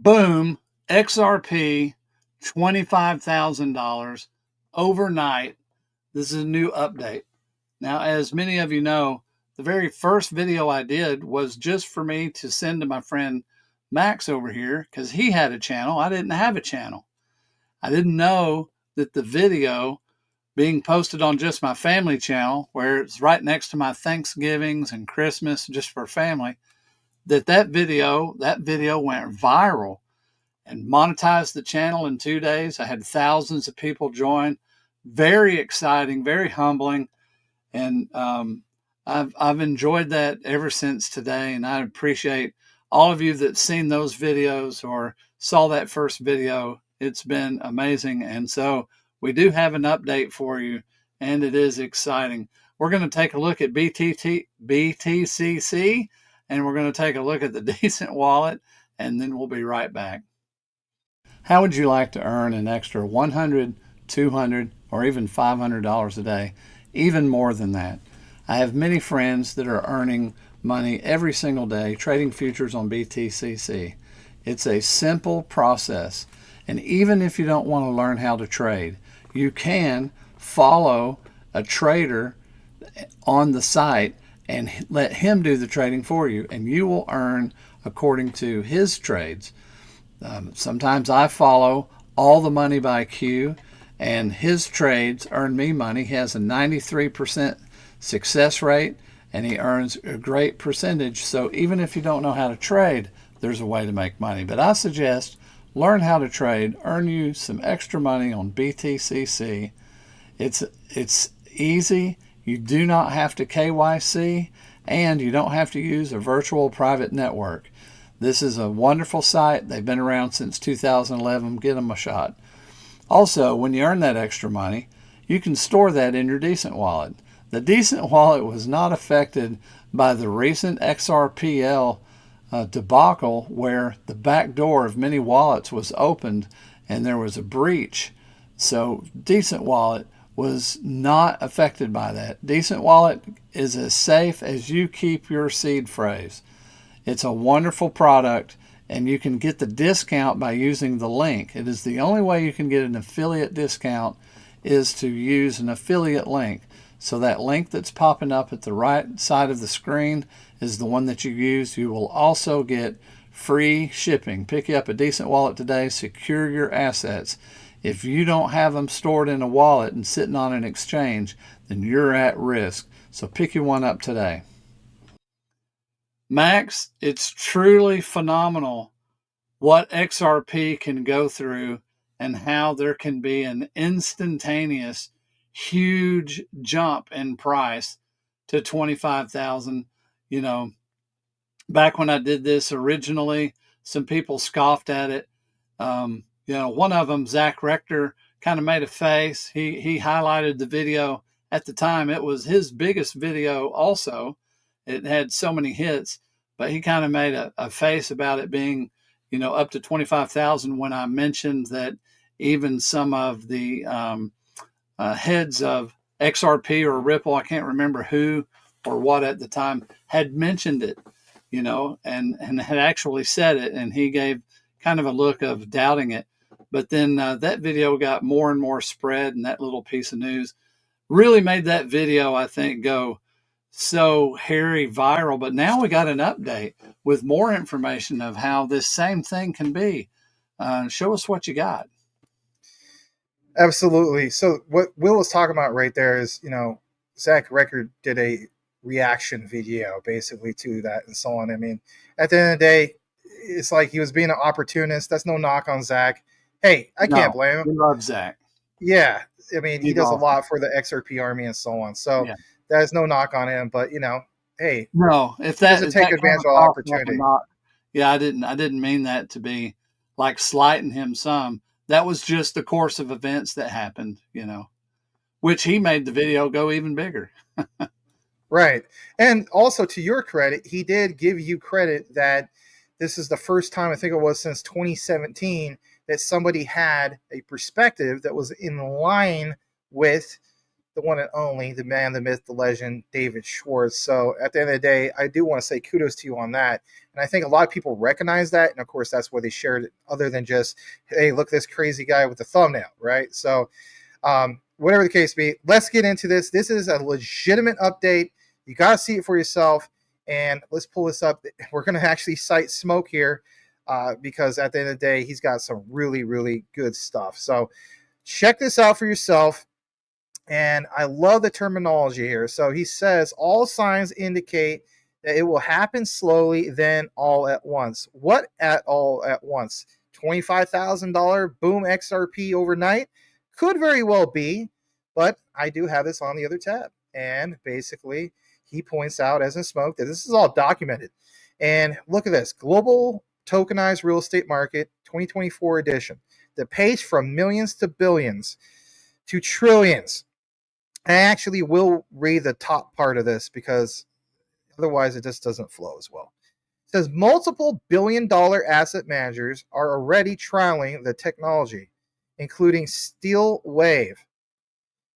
Boom, XRP, $25,000 overnight. This is a new update. Now, as many of you know, the very first video I did was just for me to send to my friend Max over here because he had a channel. I didn't have a channel. I didn't know that the video being posted on just my family channel, where it's right next to my Thanksgivings and Christmas just for family, that video went viral and monetized the channel in 2 days. I had thousands of people join. Very exciting, very humbling. And I've enjoyed that ever since today. And I appreciate all of you that's seen those videos or saw that first video. It's been amazing. And so we do have an update for you, and it is exciting. We're going to take a look at BTCC, and we're going to take a look at the Decent Wallet, and then we'll be right back. How would you like to earn an extra $100, $200, or even $500 a day? Even more than that. I have many friends that are earning money every single day trading futures on BTCC. It's a simple process. And even if you don't want to learn how to trade, you can follow a trader on the site and let him do the trading for you, and you will earn according to his trades. Sometimes I follow All the Money by Q, and his trades earn me money. He has a 93% success rate, and he earns a great percentage. So even if you don't know how to trade, there's a way to make money. But I suggest learn how to trade, earn you some extra money on BTCC. It's easy. You do not have to KYC, and you don't have to use a virtual private network. This is a wonderful site. They've been around since 2011. Get them a shot. Also, when you earn that extra money, you can store that in your Decent Wallet. The Decent Wallet was not affected by the recent XRPL debacle, where the back door of many wallets was opened and there was a breach. So Decent Wallet was not affected by that. Decent Wallet is as safe as you keep your seed phrase. It's a wonderful product, and you can get the discount by using the link. It is the only way you can get an affiliate discount is to use an affiliate link. So that link that's popping up at the right side of the screen is the one that you use. You will also get free shipping. Pick you up a Decent Wallet today. Secure your assets. If you don't have them stored in a wallet and sitting on an exchange, then you're at risk. So pick you one up today. Max, it's truly phenomenal what XRP can go through and how there can be an instantaneous huge jump in price to 25,000. You know, back when I did this originally, some people scoffed at it. One of them, Zach Rector, kind of made a face. He highlighted the video at the time. It was his biggest video also. It had so many hits, but he kind of made a face about it being, up to 25,000 when I mentioned that even some of the heads of XRP or Ripple, I can't remember who or what at the time, had mentioned it, and had actually said it. And he gave kind of a look of doubting it. But then that video got more and more spread, and that little piece of news really made that video, I think, go so hairy viral. But now we got an update with more information of how this same thing can be. Show us what you got. Absolutely. So what Will was talking about right there is, Zach Record did a reaction video basically to that and so on. I mean, at the end of the day, it's like he was being an opportunist. That's no knock on Zach. Hey, I can't blame him. We love Zach. Yeah. I mean, he does a lot for the XRP army and so on. So that is no knock on him. But, hey. No, if that doesn't take advantage of opportunity. I didn't mean that to be like slighting him some. That was just the course of events that happened, which he made the video go even bigger. Right. And also, to your credit, he did give you credit that this is the first time, I think it was since 2017, that somebody had a perspective that was in line with the one and only, the man, the myth, the legend, David Schwartz. So at the end of the day, I do want to say kudos to you on that. And I think a lot of people recognize that. And of course, that's why they shared it, other than just, hey, look at this crazy guy with the thumbnail, right? So whatever the case be, let's get into this. This is a legitimate update. You got to see it for yourself. And let's pull this up. We're going to actually cite Smoke here because at the end of the day, he's got some really, really good stuff. So check this out for yourself. And I love the terminology here. So he says, all signs indicate that it will happen slowly, then all at once. What at all at once? $25,000 boom XRP overnight? Could very well be, but I do have this on the other tab. And basically, he points out, as in Smoke, that this is all documented. And look at this. Global Tokenized Real Estate Market 2024 edition. The page from millions to billions to trillions. I actually will read the top part of this because otherwise it just doesn't flow as well. It says multiple billion-dollar asset managers are already trialing the technology, including Steel Wave.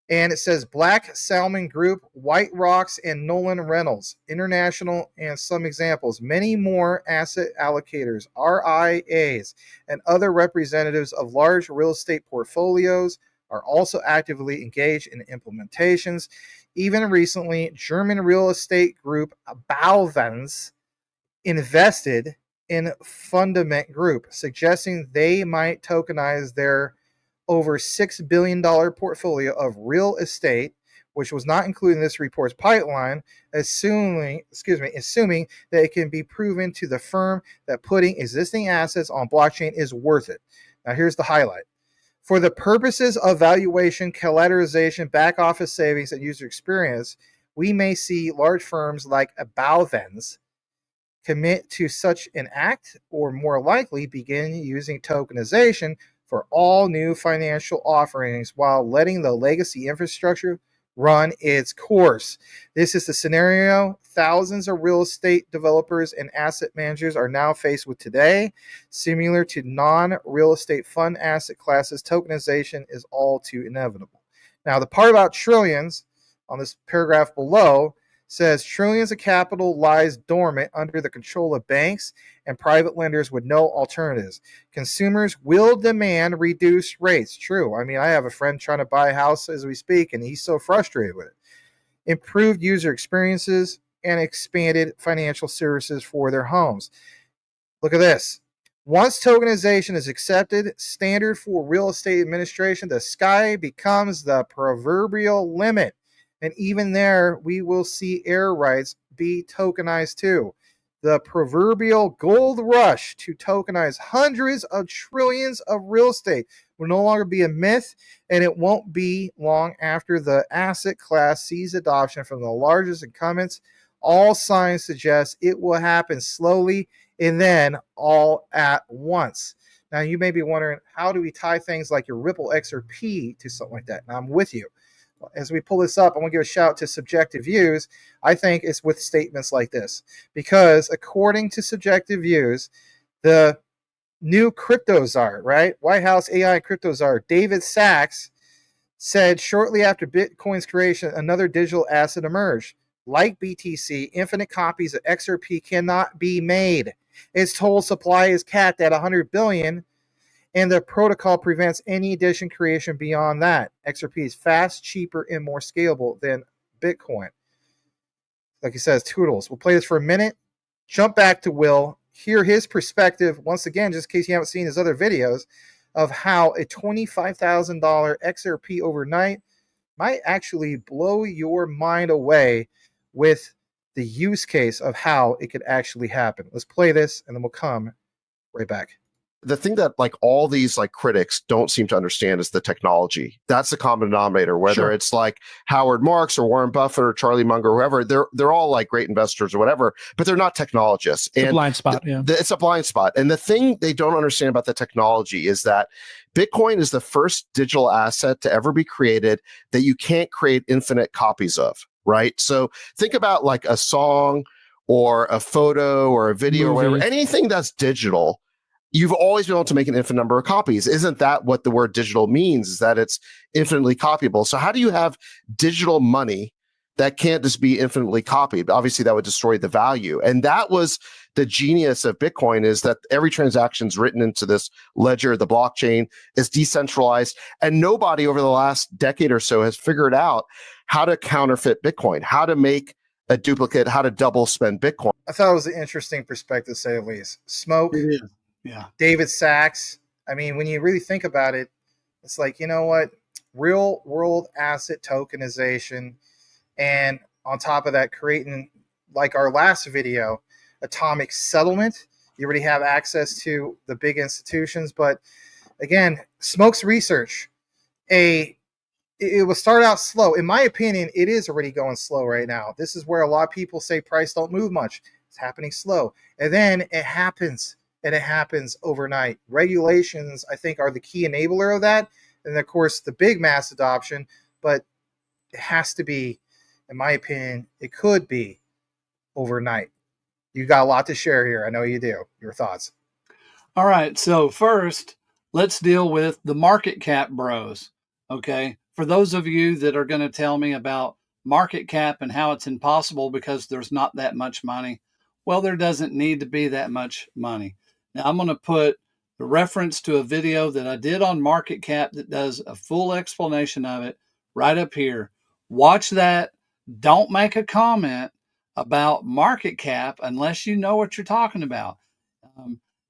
And it says Black Salmon Group, White Rocks, and Nolan Reynolds International, and some examples. Many more asset allocators, RIAs, and other representatives of large real estate portfolios are also actively engaged in implementations. Even recently, German real estate group Bauwens invested in Fundament Group, suggesting they might tokenize their over $6 billion portfolio of real estate, which was not included in this report's pipeline, assuming that it can be proven to the firm that putting existing assets on blockchain is worth it. Now here's the highlight. For the purposes of valuation, collateralization, back office savings, and user experience, we may see large firms like Bauwens commit to such an act, or more likely begin using tokenization for all new financial offerings while letting the legacy infrastructure run its course. This is the scenario thousands of real estate developers and asset managers are now faced with today. Similar to non-real estate fund asset classes, tokenization is all too inevitable. Now, the part about trillions on this paragraph below says trillions of capital lies dormant under the control of banks and private lenders with no alternatives. Consumers will demand reduced rates. True. I mean, I have a friend trying to buy a house as we speak, and he's so frustrated with it. Improved user experiences and expanded financial services for their homes. Look at this. Once tokenization is accepted, standard for real estate administration, the sky becomes the proverbial limit. And even there, we will see air rights be tokenized too. The proverbial gold rush to tokenize hundreds of trillions of real estate will no longer be a myth, and it won't be long after the asset class sees adoption from the largest incumbents. All signs suggest it will happen slowly and then all at once. Now, you may be wondering, how do we tie things like your Ripple XRP to something like that? Now, I'm with you. As we pull this up, I want to give a shout out to Subjective Views. I think it's with statements like this, because according to Subjective Views, the new crypto czar, right? White House AI crypto czar David Sachs said shortly after Bitcoin's creation, another digital asset emerged. Like BTC, infinite copies of XRP cannot be made. Its total supply is capped at 100 billion. And the protocol prevents any addition creation beyond that. XRP is fast, cheaper, and more scalable than Bitcoin. Like he says, toodles. We'll play this for a minute. Jump back to Will. Hear his perspective, once again, just in case you haven't seen his other videos, of how a $25,000 XRP overnight might actually blow your mind away with the use case of how it could actually happen. Let's play this, and then we'll come right back. The thing that like all these like critics don't seem to understand is the technology. That's the common denominator, whether it's like Howard Marks or Warren Buffett or Charlie Munger or whoever, they're all like great investors or whatever, but they're not technologists. It's a blind spot. It's a blind spot. And the thing they don't understand about the technology is that Bitcoin is the first digital asset to ever be created that you can't create infinite copies of, right? So think about like a song or a photo or a video or whatever, anything that's digital. you've always been able to make an infinite number of copies. Isn't that what the word digital means? Is that it's infinitely copyable. So how do you have digital money that can't just be infinitely copied? Obviously, that would destroy the value. And that was the genius of Bitcoin, is that every transaction is written into this ledger. The blockchain is decentralized, and nobody over the last decade or so has figured out how to counterfeit Bitcoin, how to make a duplicate, how to double spend Bitcoin. I thought it was an interesting perspective, to say the least. Smoke, It is. Yeah. David Sachs. I mean, when you really think about it, it's like, you know what? Real world asset tokenization. And on top of that, creating, like our last video, atomic settlement. You already have access to the big institutions. But again, Smoke's research, it will start out slow. In my opinion, it is already going slow right now. This is where a lot of people say price don't move much. It's happening slow. And then it happens, and it happens overnight. Regulations, I think, are the key enabler of that. And of course, the big mass adoption, but it has to be, in my opinion, it could be overnight. You got a lot to share here. I know you do. Your thoughts. All right. So first, let's deal with the market cap bros. Okay. For those of you that are going to tell me about market cap and how it's impossible because there's not that much money, well, there doesn't need to be that much money. Now, I'm going to put the reference to a video that I did on market cap that does a full explanation of it right up here. Watch that. Don't make a comment about market cap unless you know what you're talking about.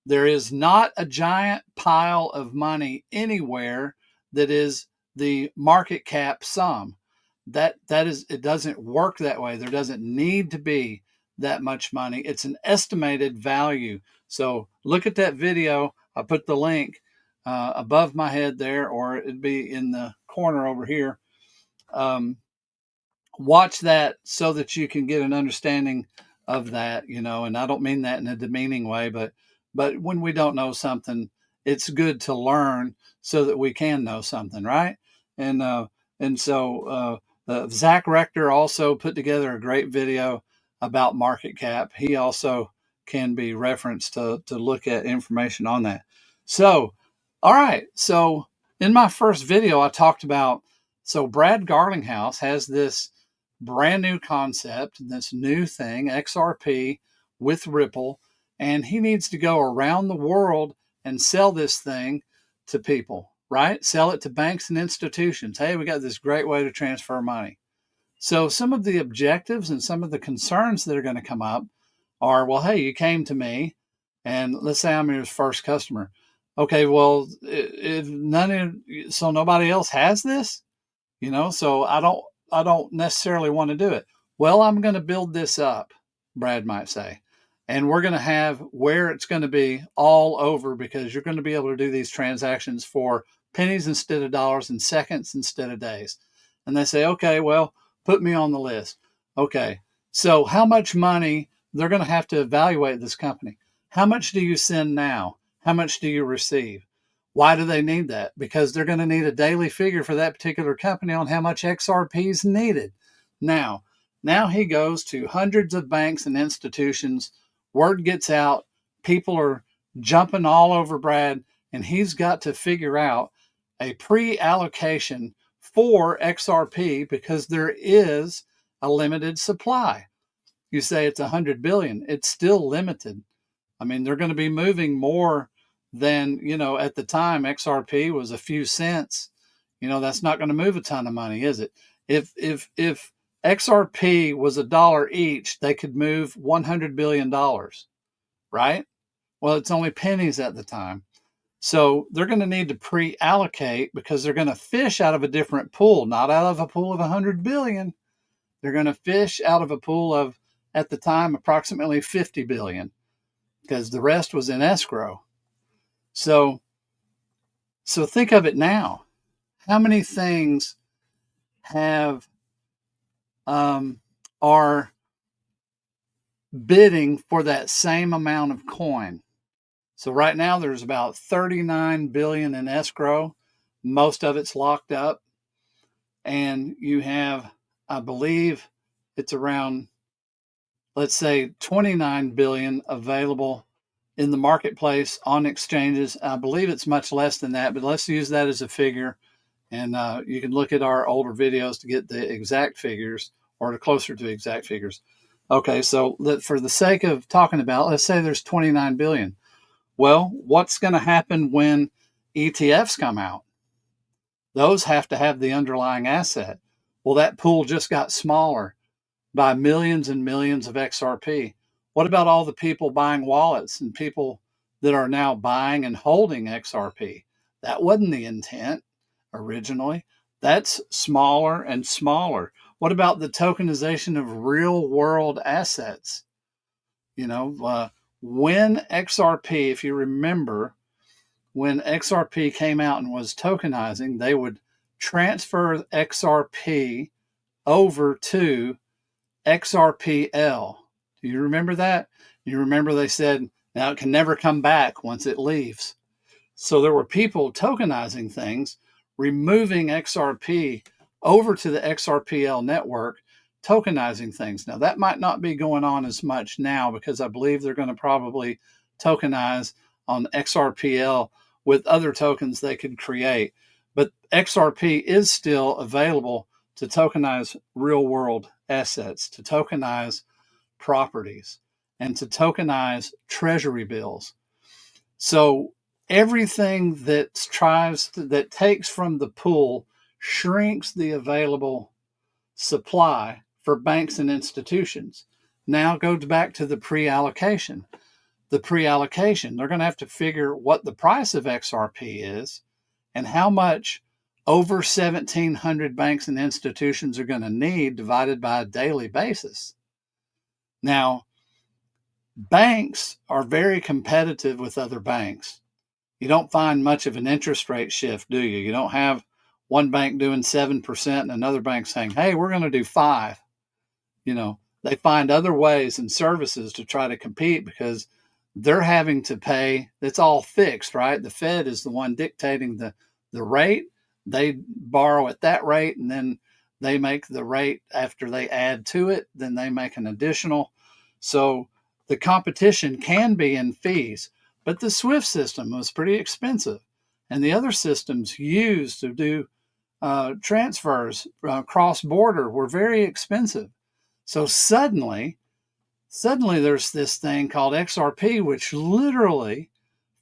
There is not a giant pile of money anywhere that is the market cap sum. That is, it doesn't work that way. There doesn't need to be that much money. It's an estimated value. So look at that video. I put the link above my head there, or it'd be in the corner over here. Watch that so that you can get an understanding of that, and I don't mean that in a demeaning way, but when we don't know something, it's good to learn so that we can know something, right? And Zach Rector also put together a great video about market cap. He also can be referenced to look at information on that. So, all right. So in my first video, I talked about, so Brad Garlinghouse has this brand new concept, this new thing, XRP with Ripple, and he needs to go around the world and sell this thing to people, right? Sell it to banks and institutions. Hey, we got this great way to transfer money. So some of the objectives and some of the concerns that are going to come up are, well, hey, you came to me, and let's say I'm your first customer. Okay, well, if so nobody else has this, so I don't necessarily want to do it. Well, I'm going to build this up, Brad might say. And we're going to have where it's going to be all over, because you're going to be able to do these transactions for pennies instead of dollars and seconds instead of days. And they say, okay, well, put me on the list. Okay, so how much money? They're going to have to evaluate this company. How much do you send now? How much do you receive? Why do they need that? Because they're going to need a daily figure for that particular company on how much XRP is needed. Now he goes to hundreds of banks and institutions. Word gets out. People are jumping all over Brad, and he's got to figure out a pre-allocation for XRP because there is a limited supply. You say it's 100 billion. It's still limited. I mean, they're going to be moving more than, at the time XRP was a few cents. That's not going to move a ton of money, is it? If XRP was $1 each, they could move $100 billion, right? Well, it's only pennies at the time. So they're going to need to pre-allocate because they're going to fish out of a different pool, not out of a pool of 100 billion. They're going to fish out of a pool of, at the time, approximately 50 billion, because the rest was in escrow. So think of it now. How many things have are bidding for that same amount of coin? So right now there's about 39 billion in escrow. Most of it's locked up. And you have, I believe it's around, let's say 29 billion available in the marketplace on exchanges. I believe it's much less than that, but let's use that as a figure. And you can look at our older videos to get the exact figures or closer to exact figures. Okay, so for the sake of talking about, let's say there's 29 billion. Well, what's going to happen when ETFs come out? Those have to have the underlying asset. Well, that pool just got smaller by millions and millions of XRP. What about all the people buying wallets and people that are now buying and holding XRP? That wasn't the intent originally. That's smaller and smaller. What about the tokenization of real world assets? When XRP, if you remember, when XRP came out and was tokenizing, they would transfer XRP over to XRPL. Do you remember that? You remember they said, now it can never come back once it leaves. So there were people tokenizing things, removing XRP over to the XRPL network, tokenizing things. Now that might not be going on as much now because I believe they're going to probably tokenize on XRPL with other tokens they could create. But XRP is still available to tokenize real world assets, to tokenize properties, and to tokenize treasury bills. So everything that takes from the pool shrinks the available supply for banks and institutions. Now goes back to the pre-allocation. They're going to have to figure what the price of XRP is and how much over 1,700 banks and institutions are going to need divided by a daily basis. Now, banks are very competitive with other banks. You don't find much of an interest rate shift, do you? You don't have one bank doing 7% and another bank saying, hey, we're going to do 5%. They find other ways and services to try to compete because they're having to pay. It's all fixed, right? The Fed is the one dictating the rate. They borrow at that rate, and then they make the rate after they add to it. Then they make an additional. So the competition can be in fees, but the SWIFT system was pretty expensive. And the other systems used to do transfers cross-border were very expensive. So suddenly there's this thing called XRP, which literally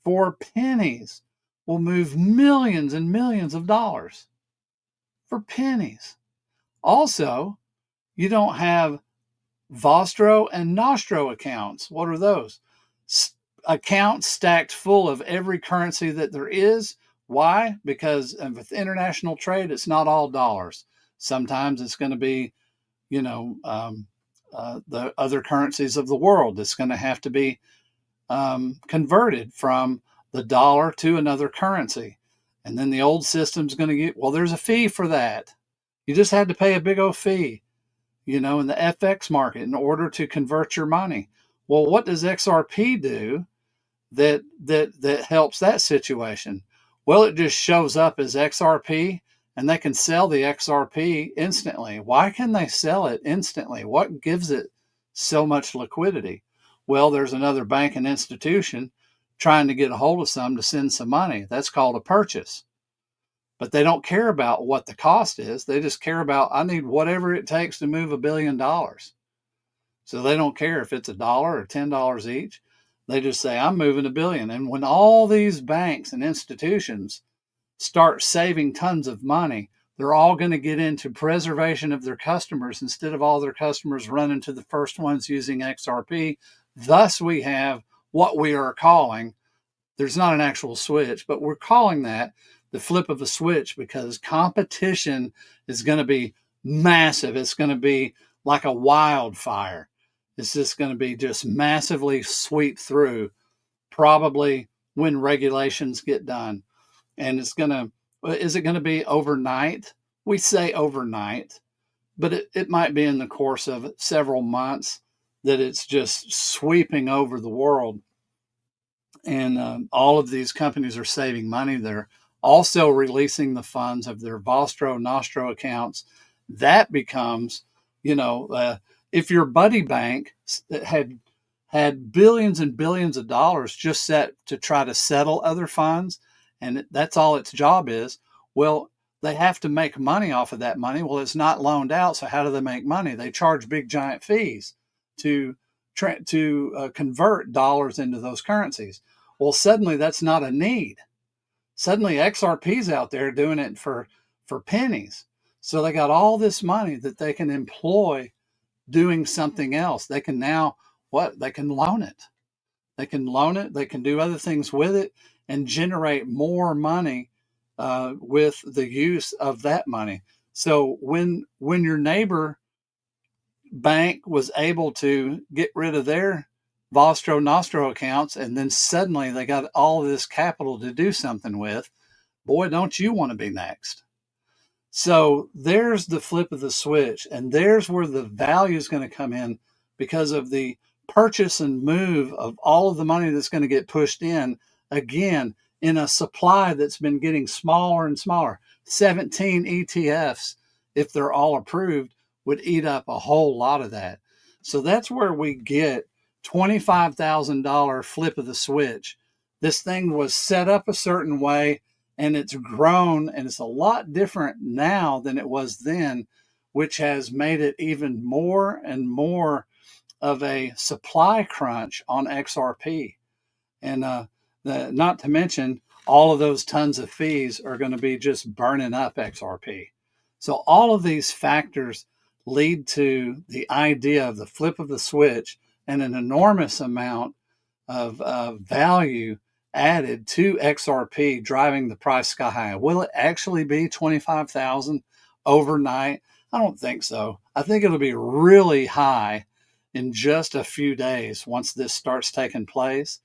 for pennies will move millions and millions of dollars for pennies. Also, you don't have Vostro and Nostro accounts. What are those? Accounts stacked full of every currency that there is. Why? Because with international trade, it's not all dollars. Sometimes it's going to be, the other currencies of the world. It's going to have to be converted from the dollar to another currency. And then the old system's going to get, there's a fee for that. You just had to pay a big old fee, in the FX market in order to convert your money. Well, what does XRP do that helps that situation? Well, it just shows up as XRP and they can sell the XRP instantly. Why can they sell it instantly? What gives it so much liquidity? Well, there's another bank and institution trying to get a hold of some to send some money. That's called a purchase. But they don't care about what the cost is. They just care about, I need whatever it takes to move $1 billion. So they don't care if it's $1 or $10 each. They just say, I'm moving $1 billion. And when all these banks and institutions start saving tons of money, they're all going to get into preservation of their customers instead of all their customers running to the first ones using XRP. Thus, we have what we are calling, there's not an actual switch, but we're calling that the flip of a switch because competition is going to be massive. It's going to be like a wildfire. It's just going to be just massively sweep through probably when regulations get done. And is it going to be overnight? We say overnight, but it might be in the course of several months that it's just sweeping over the world. And all of these companies are saving money. They're also releasing the funds of their Vostro, Nostro accounts. That becomes, if your buddy bank had billions and billions of dollars just set to try to settle other funds, and that's all its job is. Well, they have to make money off of that money. Well, it's not loaned out, so how do they make money? They charge big giant fees to convert dollars into those currencies. Well, suddenly that's not a need. Suddenly XRP's out there doing it for pennies. So they got all this money that they can employ doing something else. They can now what? They can loan it. They can loan it. They can do other things with it and generate more money with the use of that money. So when your neighbor bank was able to get rid of their Vostro Nostro accounts, and then suddenly they got all this capital to do something with, boy, don't you want to be next. So there's the flip of the switch, and there's where the value is going to come in because of the purchase and move of all of the money that's going to get pushed in, again, in a supply that's been getting smaller and smaller. 17 ETFs, if they're all approved, would eat up a whole lot of that. So that's where we get $25,000 flip of the switch. This thing was set up a certain way, and it's grown, and it's a lot different now than it was then, which has made it even more and more of a supply crunch on XRP. And not to mention, all of those tons of fees are going to be just burning up XRP. So all of these factors lead to the idea of the flip of the switch and an enormous amount of value added to XRP, driving the price sky high. Will it actually be 25,000 overnight? I don't think so. I think it'll be really high in just a few days once this starts taking place,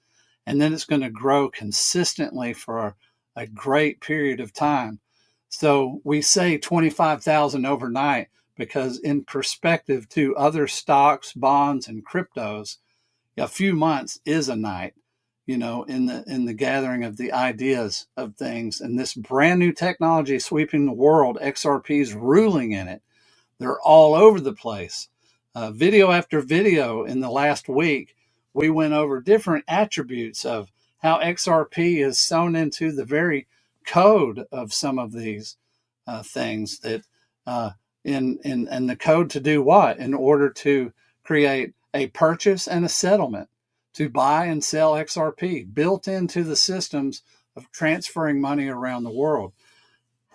and then it's going to grow consistently for a great period of time. So we say 25,000 overnight because in perspective to other stocks, bonds, and cryptos, a few months is a night, in the gathering of the ideas of things. And this brand new technology sweeping the world, XRP's ruling in it. They're all over the place. Video after video in the last week, we went over different attributes of how XRP is sewn into the very code of some of these things that in the code to do what? In order to create a purchase and a settlement, to buy and sell XRP built into the systems of transferring money around the world.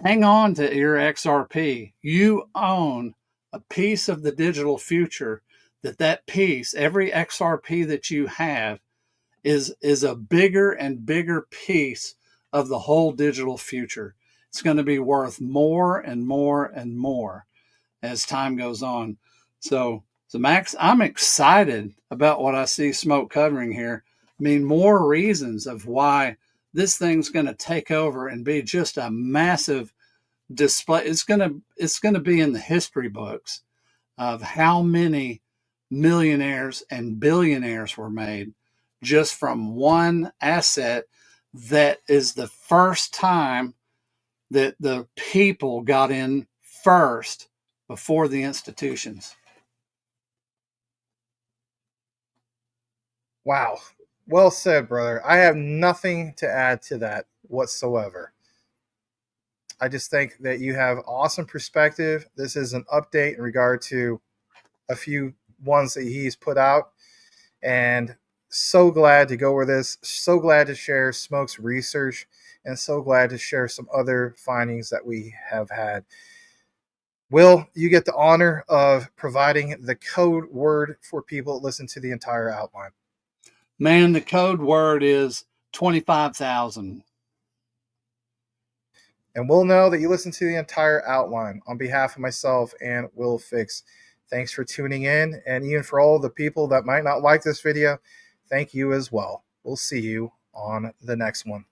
Hang on to your XRP. You own a piece of the digital future. That piece, every XRP that you have, is a bigger and bigger piece of the whole digital future. It's going to be worth more and more and more as time goes on. So Max, I'm excited about what I see Smoke covering here. I mean, more reasons of why this thing's going to take over and be just a massive display. It's going to be in the history books of how many millionaires and billionaires were made just from one asset that is the first time that the people got in first before the institutions. Wow. Well said, brother. I have nothing to add to that whatsoever. I just think that you have awesome perspective. This is an update in regard to a few ones that he's put out. And so glad to go over this. So glad to share Smoke's research, and so glad to share some other findings that we have had. Will, you get the honor of providing the code word for people that listen to the entire outline. Man, the code word is 25,000. And we'll know that you listen to the entire outline. On behalf of myself and Will Fix, thanks for tuning in. And even for all the people that might not like this video, thank you as well. We'll see you on the next one.